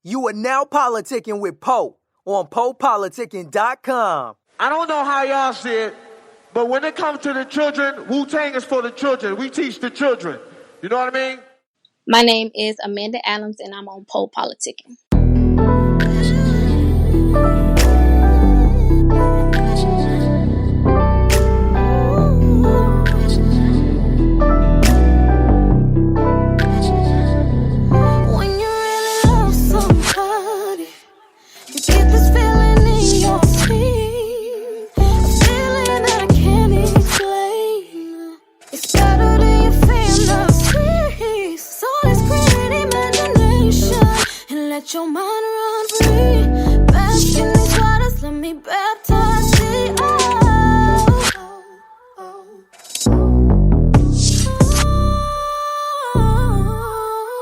You are now politicking with Poe on PoPolitickin.com. I don't know how y'all see it, but when it comes to the children, Wu-Tang is for the children. We teach the children. You know what I mean? My name is Amanda Adams, and I'm on PoPolitickin. Let your mind run free. Bask in these waters, let me baptize thee.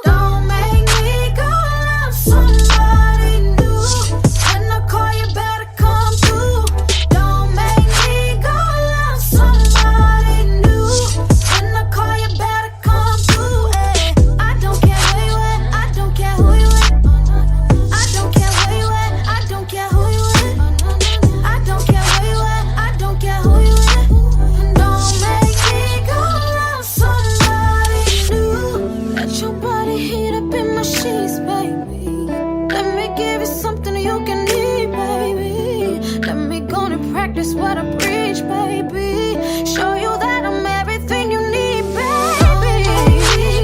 Don't make me go love somebody new. When I call, you better come through. Don't make me go love somebody new. When I call, you better come through. Ay, I don't care where you at, I don't care who you at. I don't care where you at, I don't care who you at. I don't care where you at, I don't care who you at. Don't make me go love somebody new. Let your body heat up in my sheets, baby. Let me give you something you can need, baby. Let me go and practice what I preach, baby. Show you that I'm everything you need, baby.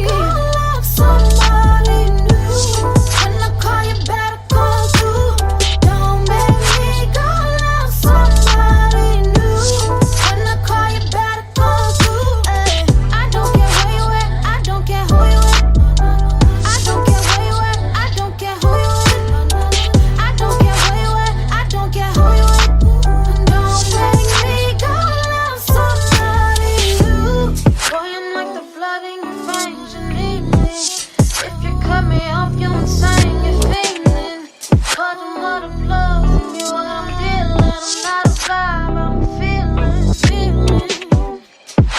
Go love somebody new. When I call, you better come through. Don't make me go love somebody new. When I call, you better come through. Ay, I don't care where you at, I don't care who you at. I don't care where you at, I don't care who you at. I don't care where you at, I don't care who you at. Don't make me go love somebody new. Boy, I'm like the blood in your veins, you need me. If you cut me off, you're insane, you're fiending. Cut them all the plugs, and you what I'm dealing. I'm not a vibe, I'm a feeling.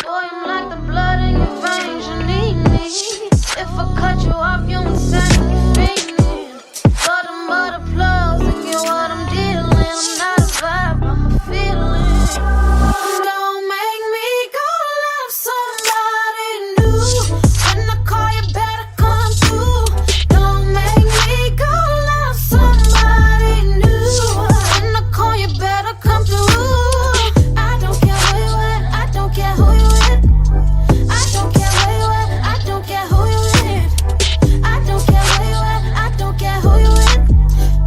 Boy, I'm like the blood in your veins, you need me. If I cut you off, you're insane, you're fiending. Cut them all the plugs, and you what I'm dealing. I'm not a vibe, I'm a feeling. Don't make me go love somebody new. When I call, you better come through. Don't make me go love somebody new. When I call, you better come through. I don't care where you at, I don't care who you at. I don't care where you at, I don't care who you at. I don't care where you at, I don't care who you at.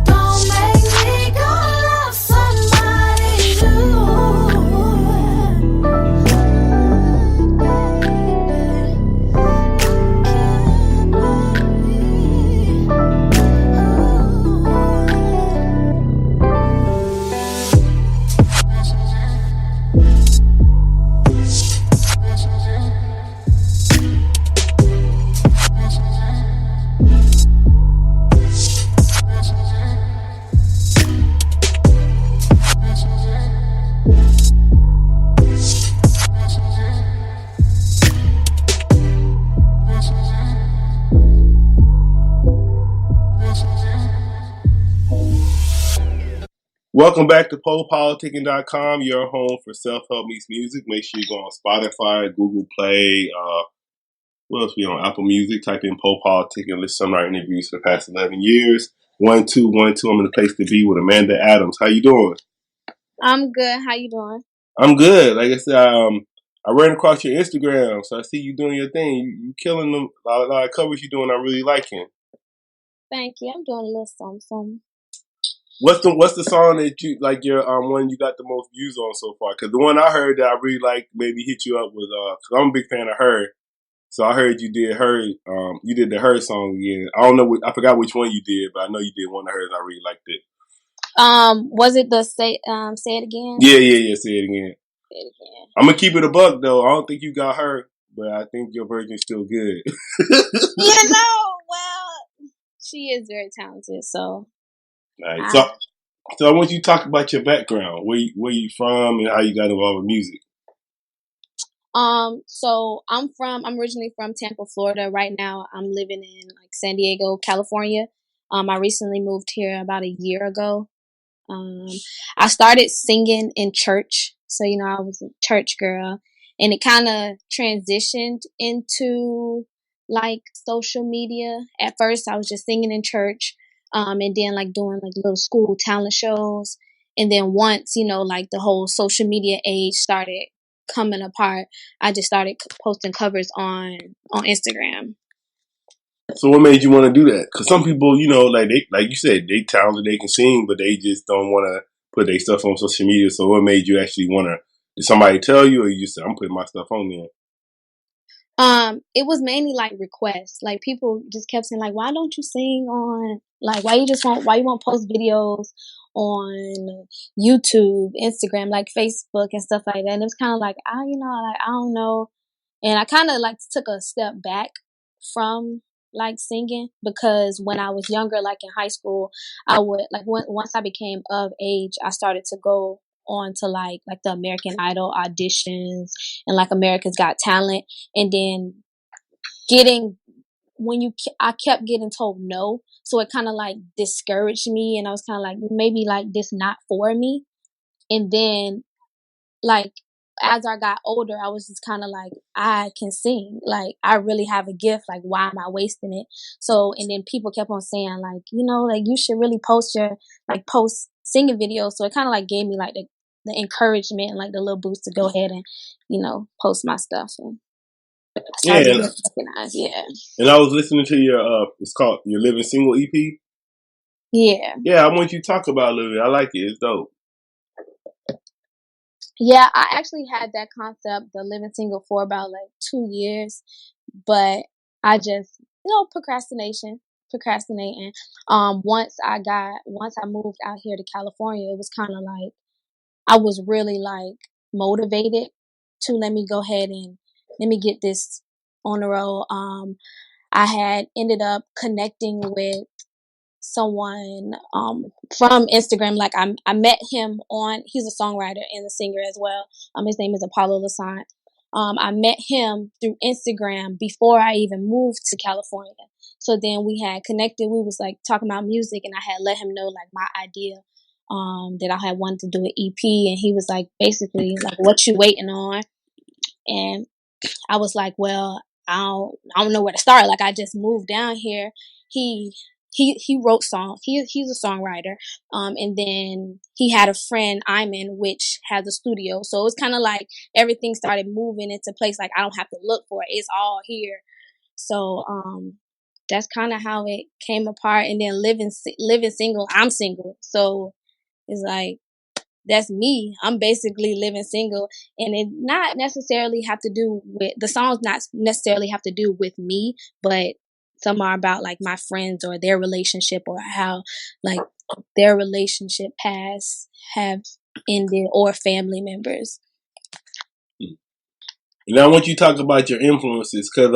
Don't make me go love somebody Welcome back to PoPolitickin.com, your home for self-help meets music. Make sure you go on Spotify, Google Play, what else we on? Apple Music. Type in PoPolitickin, listen to some of our interviews for the past 11 years. 1212, I'm in the place to be with Amanda Adams. How you doing? I'm good. How you doing? I'm good. Like I said, I ran across your Instagram, so I see you doing your thing. You killing them. A lot of covers you doing, I'm really liking. Thank you. I'm doing a little something. What's the song that you like your one you got the most views on so far? Because the one I heard that I really like maybe hit you up with because I'm a big fan of her, so I heard you did her you did the her song again. I don't know I forgot which one you did, but I know you did one of hers. I really liked it. Was it the say it again? Yeah. Say it again. Say it again. I'm gonna keep it a buck though. I don't think you got her, but I think your version's still good. Well, she is very talented, so. Right. So I want you to talk about your background, where you from, and how you got involved with music. So I'm originally from Tampa, Florida. Right now I'm living in like San Diego, California. I recently moved here about a year ago. I started singing in church. So, I was a church girl, and it kind of transitioned into like social media. At first, I was just singing in church, and then like doing like little school talent shows. And then once, like the whole social media age started coming apart, I just started posting covers on Instagram. So what made you want to do that? Because some people, like you said, they talented, they can sing, but they just don't want to put their stuff on social media. So what made you actually want to? Did somebody tell you, or you just said, "I'm putting my stuff on there"? It was mainly like requests. Like people just kept saying like, why don't you sing on, like, why you won't post videos on YouTube, Instagram, like Facebook and stuff like that. And it was kind of like, I don't know. And I kind of like took a step back from like singing, because when I was younger, like in high school, I would like once I became of age, I started to go on to like the American Idol auditions and like America's Got Talent, and then getting I kept getting told no, so it kind of like discouraged me, and I was kind of like, maybe like this not for me. And then like as I got older, I was just kind of like, I can sing. Like, I really have a gift. Like, why am I wasting it? So, and then people kept on saying, like, like you should really post singing videos. So it kind of like gave me like the encouragement and like the little boost to go ahead and, post my stuff. And Yeah, started getting recognized. Yeah. And I was listening to your it's called your Living Single EP. Yeah. Yeah, I want you to talk about it a little bit. I like it. It's dope. Yeah, I actually had that concept, the living single, for about like 2 years, but I just, procrastinating. Once I moved out here to California, it was kind of like, I was really like motivated to let me go ahead and let me get this on the road. I had ended up connecting with someone from Instagram. Like I met him he's a songwriter and a singer as well. His name is Apollo Lasant. I met him through Instagram before I even moved to California. So then we had connected. We was like talking about music, and I had let him know like my idea that I had wanted to do an EP, and he was like, basically like, what you waiting on? And I was like, well, I don't know where to start. Like, I just moved down here. He wrote songs. He's a songwriter. And then he had a friend, Iman, which has a studio. So it's kind of like everything started moving into place. Like, I don't have to look for it. It's all here. So that's kind of how it came apart. And then living single, I'm single. So it's like, that's me. I'm basically living single, and it not necessarily have to do with the songs. Not necessarily have to do with me, but some are about like my friends or their relationship, or how like their relationship past have ended, or family members. And I want you to talk about your influences, because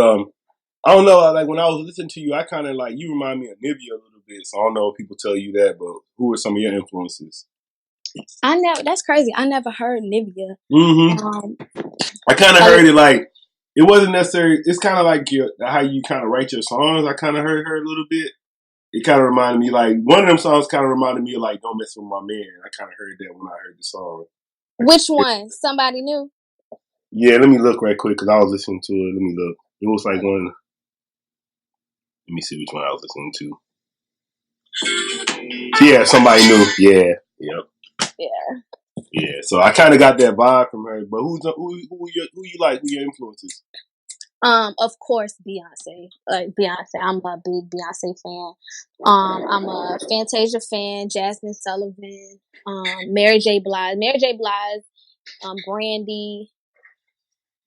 I don't know, like when I was listening to you, I kind of like, you remind me of Nivea a little bit. So I don't know if people tell you that, but who are some of your influences? That's crazy. I never heard Nivea. Mm-hmm. I kind of heard it like, it wasn't necessarily, it's kind of like how you kind of write your songs. I kind of heard her a little bit. It kind of reminded me, like, one of them songs kind of reminded me of like, Don't Mess With My Man. I kind of heard that when I heard the song. Which one? Somebody New? Yeah, let me look right quick, because I was listening to it. Let me look. It was like one, let me see which one I was listening to. Yeah, Somebody New. Yeah, yep. Yeah, so I kind of got that vibe from her. But who you like? Who your influences? Of course, Beyonce. Beyonce. I'm a big Beyonce fan. I'm a Fantasia fan. Jasmine Sullivan. Mary J. Blige. Brandy.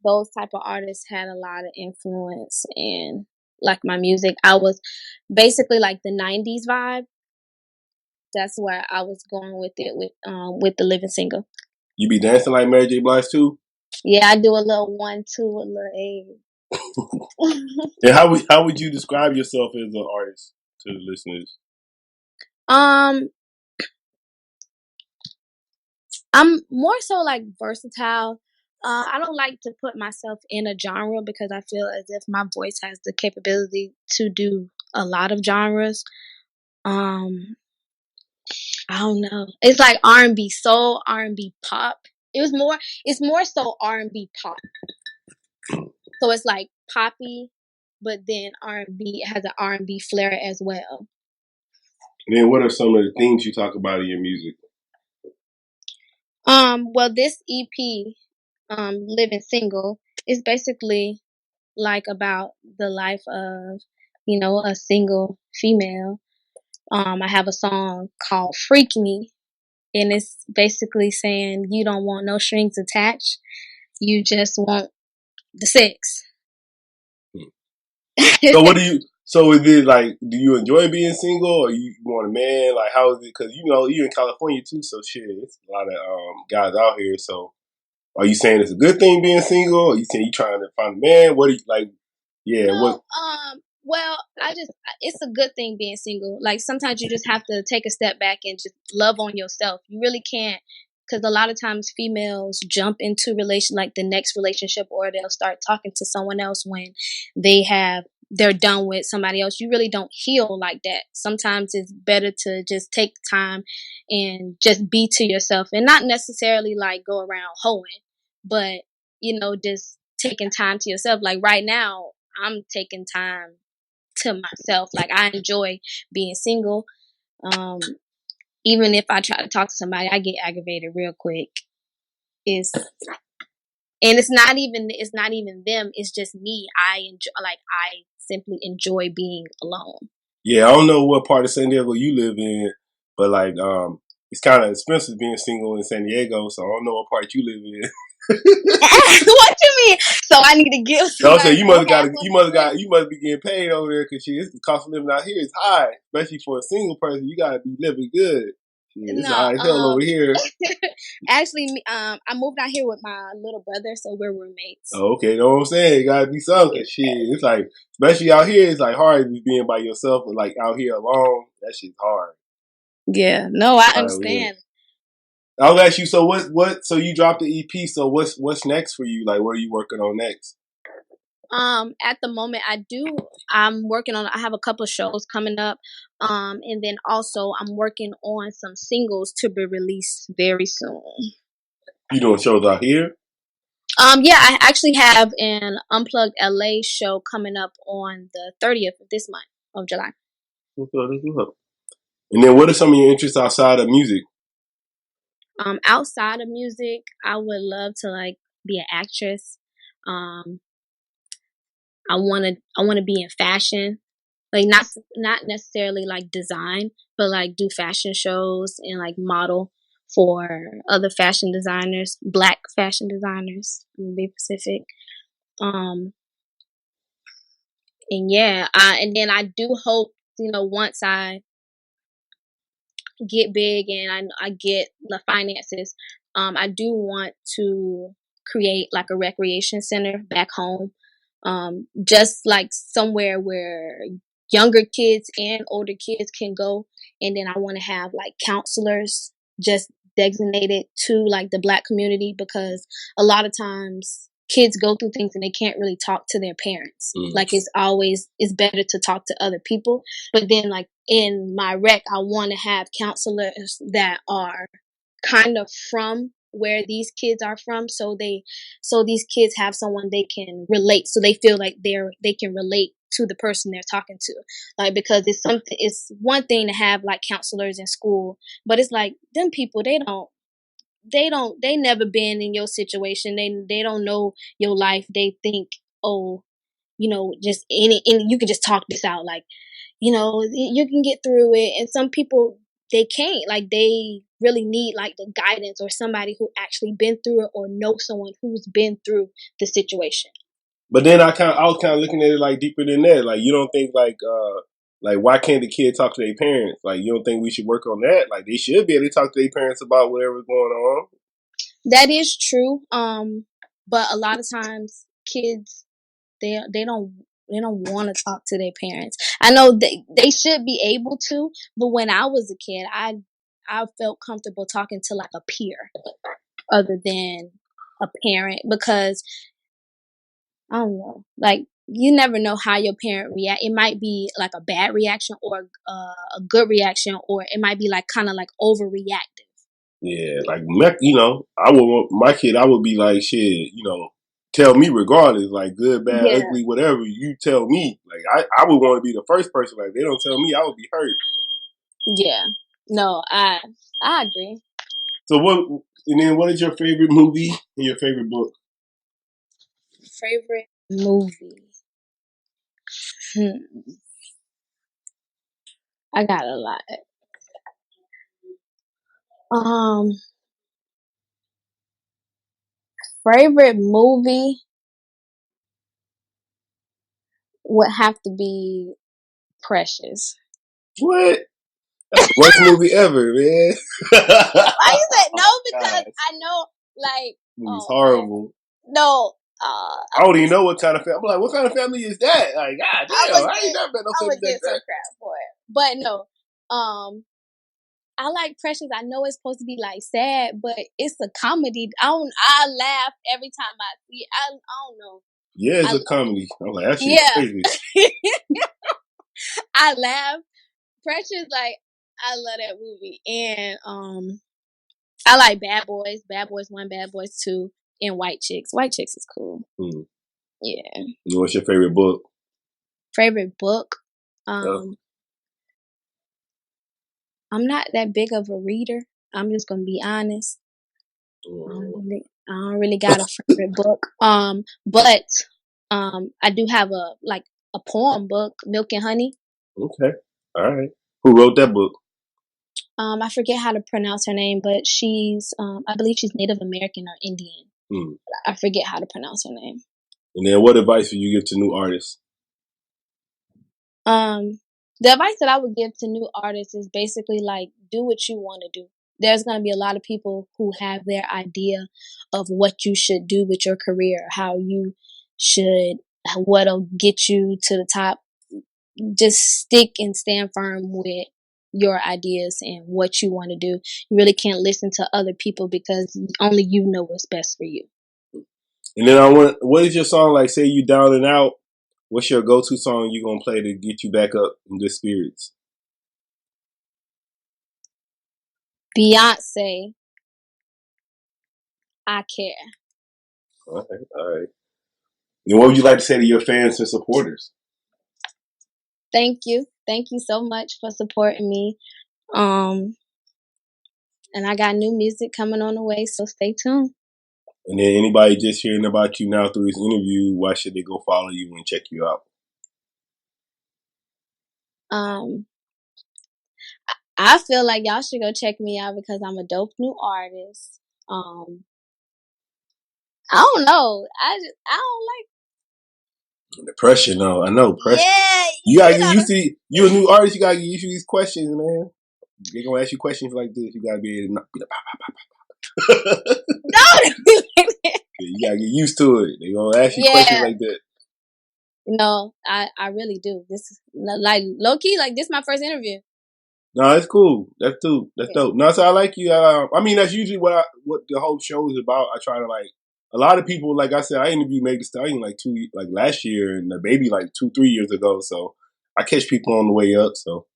Those type of artists had a lot of influence in like my music. I was basically like the '90s vibe. That's where I was going with it with the living single. You be dancing like Mary J. Blige too? Yeah, I do a little 1, 2, a little 8. And how would you describe yourself as an artist to the listeners? I'm more so like versatile. I don't like to put myself in a genre, because I feel as if my voice has the capability to do a lot of genres. Um, I don't know. It's like R&B soul, R&B pop. It's more so R&B pop. So it's like poppy, but then R&B, it has an R&B flair as well. And then what are some of the themes you talk about in your music? Well, this EP, Living Single, is basically like about the life of, a single female. I have a song called Freak Me, and it's basically saying you don't want no strings attached. You just want the sex. So is it like, do you enjoy being single or you want a man? Like, how is it? Because, you're in California too, so shit, it's a lot of guys out here. So are you saying it's a good thing being single? Or are you saying you trying to find a man? What do you like? Yeah, No, what? well, it's a good thing being single. Like, sometimes you just have to take a step back and just love on yourself. You really can't, because a lot of times females jump into like the next relationship, or they'll start talking to someone else when they're done with somebody else. You really don't heal like that. Sometimes it's better to just take the time and just be to yourself, and not necessarily like go around hoeing, but just taking time to yourself. Like right now, I'm taking time to myself. Like, I enjoy being single. Even if I try to talk to somebody, I get aggravated real quick. It's not even them. It's just me. I simply enjoy being alone. Yeah, I don't know what part of San Diego you live in, but like, it's kind of expensive being single in San Diego, so I don't know what part you live in. What you mean? So I need to give I'll somebody. say you must be getting paid over there because the cost of living out here is high, especially for a single person. You gotta be living good. It's high as hell over here. Actually, I moved out here with my little brother, so we're roommates. Oh, okay, you know what I'm saying? It gotta be something. Shit, it's like, especially out here, it's like hard being by yourself, and like out here alone, that shit's hard. Yeah, no, I understand. I'll ask you. So what? So you dropped the EP. So what's next for you? Like, what are you working on next? At the moment, I'm working on. I have a couple of shows coming up. And then also I'm working on some singles to be released very soon. You doing shows out here? Yeah, I actually have an Unplugged LA show coming up on the 30th of this month of July. And then what are some of your interests outside of music? Outside of music, I would love to like be an actress. I want to be in fashion, like not necessarily like design, but like do fashion shows and like model for other fashion designers, Black fashion designers, to be specific. And yeah, and then I do hope, once I get big and I get the finances, I do want to create like a recreation center back home, just like somewhere where younger kids and older kids can go. And then I want to have like counselors just designated to like the Black community, because a lot of times kids go through things and they can't really talk to their parents. Like, it's better to talk to other people. But then like in my rec, I want to have counselors that are kind of from where these kids are from, so these kids have someone they can relate, so they feel like they can relate to the person they're talking to. Like, because it's one thing to have like counselors in school, but it's like them people, they never been in your situation. They don't know your life. They think, oh, just you can just talk this out, like, you can get through it. And some people, they can't. Like, they really need like the guidance or somebody who actually been through it or know someone who's been through the situation. But then I was kind of looking at it like deeper than that. Like, you don't think like why can't the kid talk to their parents? Like, you don't think we should work on that? Like, they should be able to talk to their parents about whatever's going on. That is true. But a lot of times kids, they don't want to talk to their parents. I know they should be able to, but when I was a kid, I felt comfortable talking to like a peer other than a parent, because I don't know, like you never know how your parent react. It might be like a bad reaction or a good reaction, or it might be like kind of like overreactive. Yeah, like I would want my kid. I would be like, shit, tell me regardless, like good, bad, Yeah. ugly, whatever. You tell me. Like I would want to be the first person. Like they don't tell me, I would be hurt. Yeah. No, I agree. So what is your favorite movie and your favorite book? Favorite movie. I got a lot. Favorite movie would have to be Precious. What? That's the worst movie ever, man. Why you said no? Because I know, like, movie's horrible. Man. No, I don't even know what kind of family. I'm like, what kind of family is that? Like, God damn, I ain't never been no family like that. Crap for it. But no, I like Precious. I know it's supposed to be like sad, but it's a comedy. I laugh every time I see it. I don't know. Yeah, it's a comedy. I'm like, that shit's crazy. I laugh. Precious, like, I love that movie. And I like Bad Boys. Bad Boys 1, Bad Boys 2, and White Chicks. White Chicks is cool. Yeah. What's your favorite book? Favorite book? I'm not that big of a reader. I'm just gonna be honest. I don't really got a favorite book. But I do have a poem book, Milk and Honey. Okay. All right. Who wrote that book? I forget how to pronounce her name, but she's I believe she's Native American or Indian. I forget how to pronounce her name. And then what advice would you give to new artists? The advice that I would give to new artists is basically like, do what you want to do. There's going to be a lot of people who have their idea of what you should do with your career, what'll get you to the top. Just stick and stand firm with your ideas and what you want to do. You really can't listen to other people because only you know what's best for you. And then what is your song like? Say you down and out. What's your go-to song you gonna play to get you back up in good spirits? Beyonce, I Care. All right. And what would you like to say to your fans and supporters? Thank you so much for supporting me. And I got new music coming on the way, so stay tuned. And then anybody just hearing about you now through this interview, why should they go follow you and check you out? I feel like y'all should go check me out because I'm a dope new artist. I don't know. I don't like the pressure. No, I know pressure. Yeah, you gotta get used to. You a new artist. You gotta get used to these questions, man. They're gonna ask you questions like this. You gotta be able to not be like, No, you gotta get used to it. They're gonna ask you questions like that. No, I really do. This is like low key. Like, this is my first interview. No, it's cool. That's dope. No, so I like you. I mean, that's usually what the whole show is about. I try to a lot of people. Like I said, I interviewed Meg Thee Stallion last year, and the baby 2-3 years ago. So I catch people on the way up. So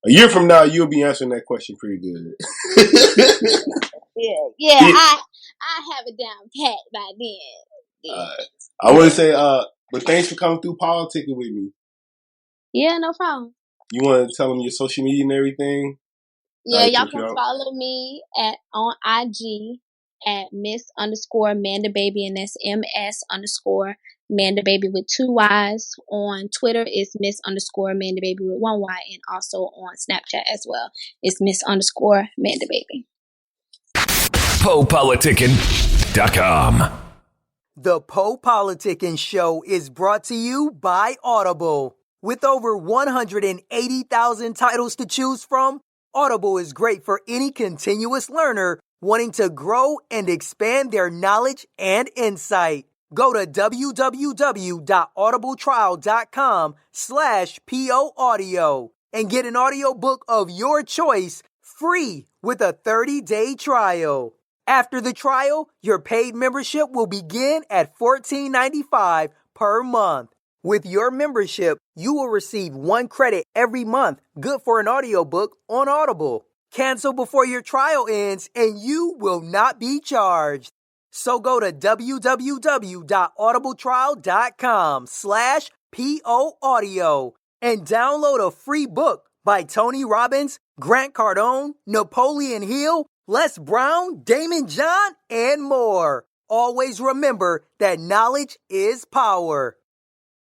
a year from now, you'll be answering that question pretty good. Yeah. I have it down pat by then. Yeah. I want to say, but thanks for coming through politicking with me. Yeah, no problem. You want to tell them your social media and everything? Yeah, y'all can follow me on IG at Miss_Amanda Baby, and that's MS_Amanda Baby with 2 Y's. On Twitter, it's Miss_Amanda Baby with 1 Y, and also on Snapchat as well. It's Miss_Amanda Baby. PoPolitickin.com. The PoPolitickin Show is brought to you by Audible. With over 180,000 titles to choose from, Audible is great for any continuous learner wanting to grow and expand their knowledge and insight. Go to www.audibletrial.com/POAudio and get an audiobook of your choice free with a 30-day trial. After the trial, your paid membership will begin at $14.95 per month. With your membership, you will receive 1 credit every month, good for an audiobook on Audible. Cancel before your trial ends and you will not be charged. So go to www.audibletrial.com/POAudio and download a free book by Tony Robbins, Grant Cardone, Napoleon Hill, Les Brown, Damon John, and more. Always remember that knowledge is power.